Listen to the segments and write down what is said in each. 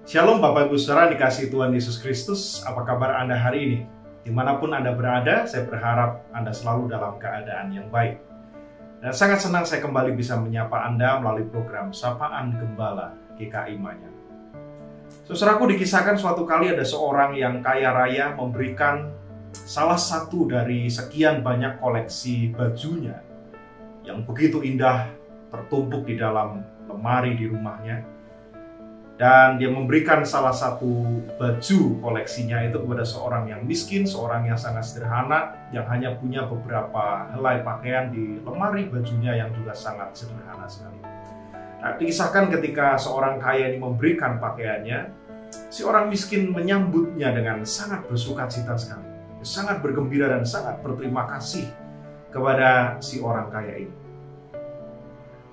Shalom Bapak Ibu Saudara dikasihi Tuhan Yesus Kristus. Apa kabar Anda hari ini? Dimanapun Anda berada, saya berharap Anda selalu dalam keadaan yang baik. Dan sangat senang saya kembali bisa menyapa Anda melalui program Sapaan Gembala GKI Manyar. Saudaraku, dikisahkan suatu kali ada seorang yang kaya raya memberikan salah satu dari sekian banyak koleksi bajunya yang begitu indah tertumpuk di dalam lemari di rumahnya. Dan dia memberikan salah satu baju koleksinya itu kepada seorang yang miskin, seorang yang sangat sederhana, yang hanya punya beberapa helai pakaian di lemari bajunya yang juga sangat sederhana sekali. Nah, dikisahkan ketika seorang kaya ini memberikan pakaiannya, si orang miskin menyambutnya dengan sangat bersukacita sekali, sangat bergembira dan sangat berterima kasih kepada si orang kaya ini.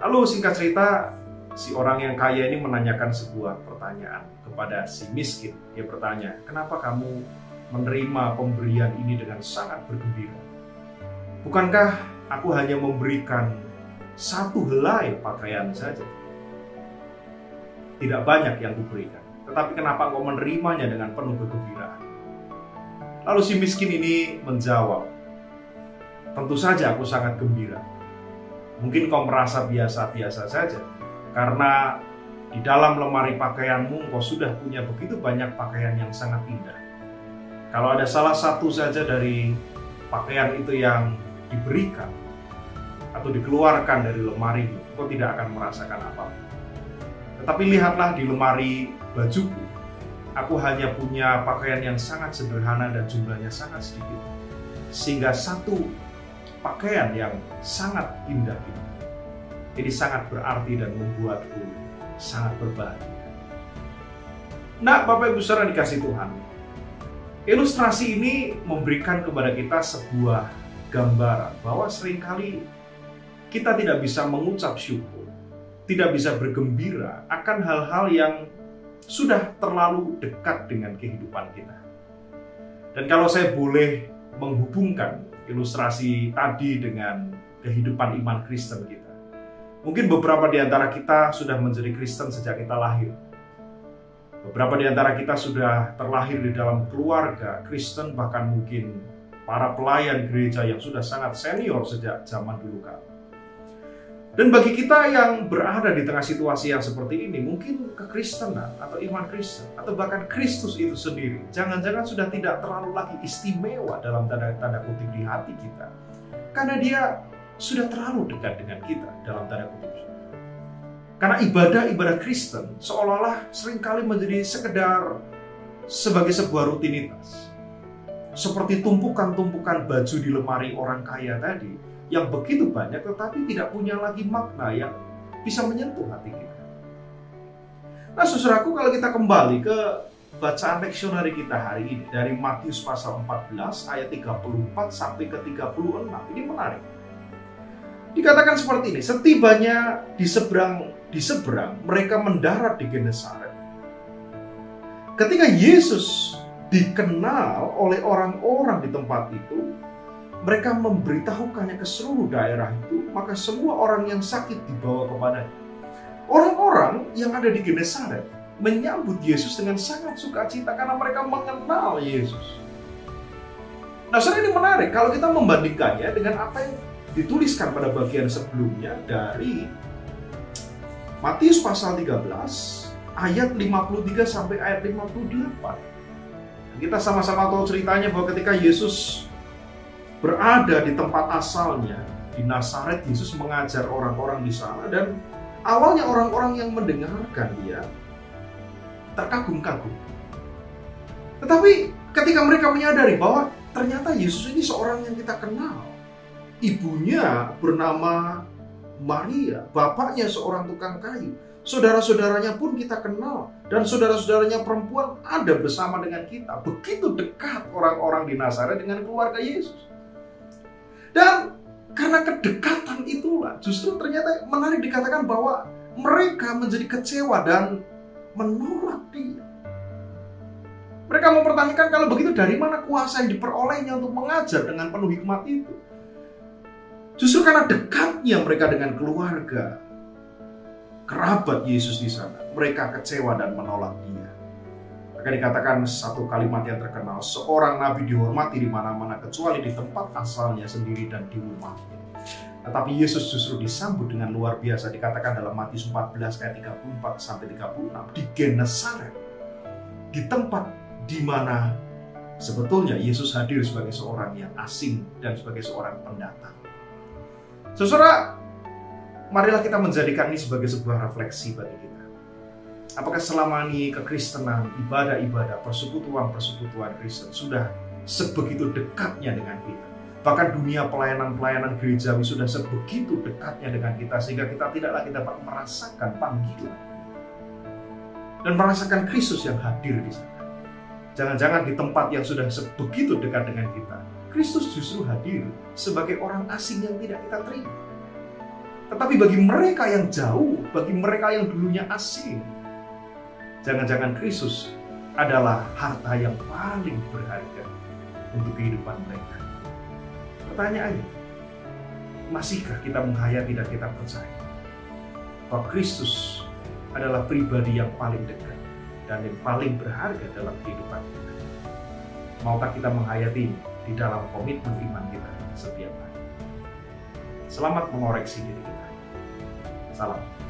Lalu singkat cerita, si orang yang kaya ini menanyakan sebuah pertanyaan kepada si miskin. Dia bertanya, kenapa kamu menerima pemberian ini dengan sangat bergembira? Bukankah aku hanya memberikan satu helai pakaian saja? Tidak banyak yang kuberikan, tetapi kenapa kau menerimanya dengan penuh kegembiraan? Lalu si miskin ini menjawab, tentu saja aku sangat gembira. Mungkin kau merasa biasa-biasa saja, karena di dalam lemari pakaianmu kau sudah punya begitu banyak pakaian yang sangat indah. Kalau ada salah satu saja dari pakaian itu yang diberikan atau dikeluarkan dari lemarimu, kau tidak akan merasakan apa-apa. Tetapi lihatlah di lemari bajuku, aku hanya punya pakaian yang sangat sederhana dan jumlahnya sangat sedikit. Sehingga satu pakaian yang sangat indah ini jadi sangat berarti dan membuatku sangat berbahagia. Nah, Bapak Ibu Saudara dikasih Tuhan, ilustrasi ini memberikan kepada kita sebuah gambaran bahwa seringkali kita tidak bisa mengucap syukur, tidak bisa bergembira akan hal-hal yang sudah terlalu dekat dengan kehidupan kita. Dan kalau saya boleh menghubungkan ilustrasi tadi dengan kehidupan iman Kristen kita, mungkin beberapa di antara kita sudah menjadi Kristen sejak kita lahir. Beberapa di antara kita sudah terlahir di dalam keluarga Kristen, bahkan mungkin para pelayan gereja yang sudah sangat senior sejak zaman dulu kala. Dan bagi kita yang berada di tengah situasi yang seperti ini, mungkin kekristenan atau iman Kristen atau bahkan Kristus itu sendiri jangan-jangan sudah tidak terlalu lagi istimewa dalam tanda kutip di hati kita, karena dia sudah terlalu dekat dengan kita dalam tanda kutip. Karena ibadah Kristen seolah-olah seringkali menjadi sekedar sebagai sebuah rutinitas. Seperti tumpukan-tumpukan baju di lemari orang kaya tadi yang begitu banyak tetapi tidak punya lagi makna yang bisa menyentuh hati kita. Nah, saudaraku, kalau kita kembali ke bacaan leksionari kita hari ini dari Matius pasal 14 ayat 34 sampai ke 36, ini menarik. Dikatakan seperti ini, setibanya di seberang mereka mendarat di Genesaret. Ketika Yesus dikenal oleh orang-orang di tempat itu, mereka memberitahukannya ke seluruh daerah itu, maka semua orang yang sakit dibawa kepadanya. Orang-orang yang ada di Genesaret menyambut Yesus dengan sangat sukacita karena mereka mengenal Yesus. Nah, saudara, ini menarik kalau kita membandingkannya dengan apa yang dituliskan pada bagian sebelumnya dari Matius pasal 13 ayat 53 sampai ayat 58. Kita sama-sama tahu ceritanya bahwa ketika Yesus berada di tempat asalnya di Nazaret, Yesus mengajar orang-orang di sana, dan awalnya orang-orang yang mendengarkan dia terkagum-kagum. Tetapi ketika mereka menyadari bahwa ternyata Yesus ini seorang yang kita kenal, ibunya bernama Maria, bapaknya seorang tukang kayu, saudara-saudaranya pun kita kenal, dan saudara-saudaranya perempuan ada bersama dengan kita. Begitu dekat orang-orang di Nazaret dengan keluarga Yesus. Dan karena kedekatan itulah justru ternyata menarik dikatakan bahwa mereka menjadi kecewa dan menolak dia. Mereka mempertanyakan, kalau begitu dari mana kuasa yang diperolehnya untuk mengajar dengan penuh hikmat itu? Justru karena dekatnya mereka dengan keluarga, kerabat Yesus di sana, mereka kecewa dan menolak dia. Maka dikatakan satu kalimat yang terkenal, seorang nabi dihormati di mana-mana kecuali di tempat asalnya sendiri dan di rumahnya. Tetapi Yesus justru disambut dengan luar biasa, dikatakan dalam Matius 14 ayat 34 sampai 36 di Genesaret, di tempat di mana sebetulnya Yesus hadir sebagai seorang yang asing dan sebagai seorang pendatang. Saudara, marilah kita menjadikan ini sebagai sebuah refleksi bagi kita. Apakah selama ini kekristenan, ibadah-ibadah, persekutuan-persekutuan Kristen sudah sebegitu dekatnya dengan kita? Bahkan dunia pelayanan-pelayanan gerejawi sudah sebegitu dekatnya dengan kita sehingga kita tidak lagi dapat merasakan panggilan dan merasakan Kristus yang hadir di sana. Jangan-jangan di tempat yang sudah sebegitu dekat dengan kita, Kristus justru hadir sebagai orang asing yang tidak kita terima. Tetapi bagi mereka yang jauh, bagi mereka yang dulunya asing, jangan-jangan Kristus adalah harta yang paling berharga untuk kehidupan mereka. Pertanyaannya, masihkah kita menghayati dan kita percaya bahwa Kristus adalah pribadi yang paling dekat dan yang paling berharga dalam kehidupan kita? Maukah kita menghayati di dalam komitmen iman kita setiap hari? Selamat mengoreksi diri kita. Salam.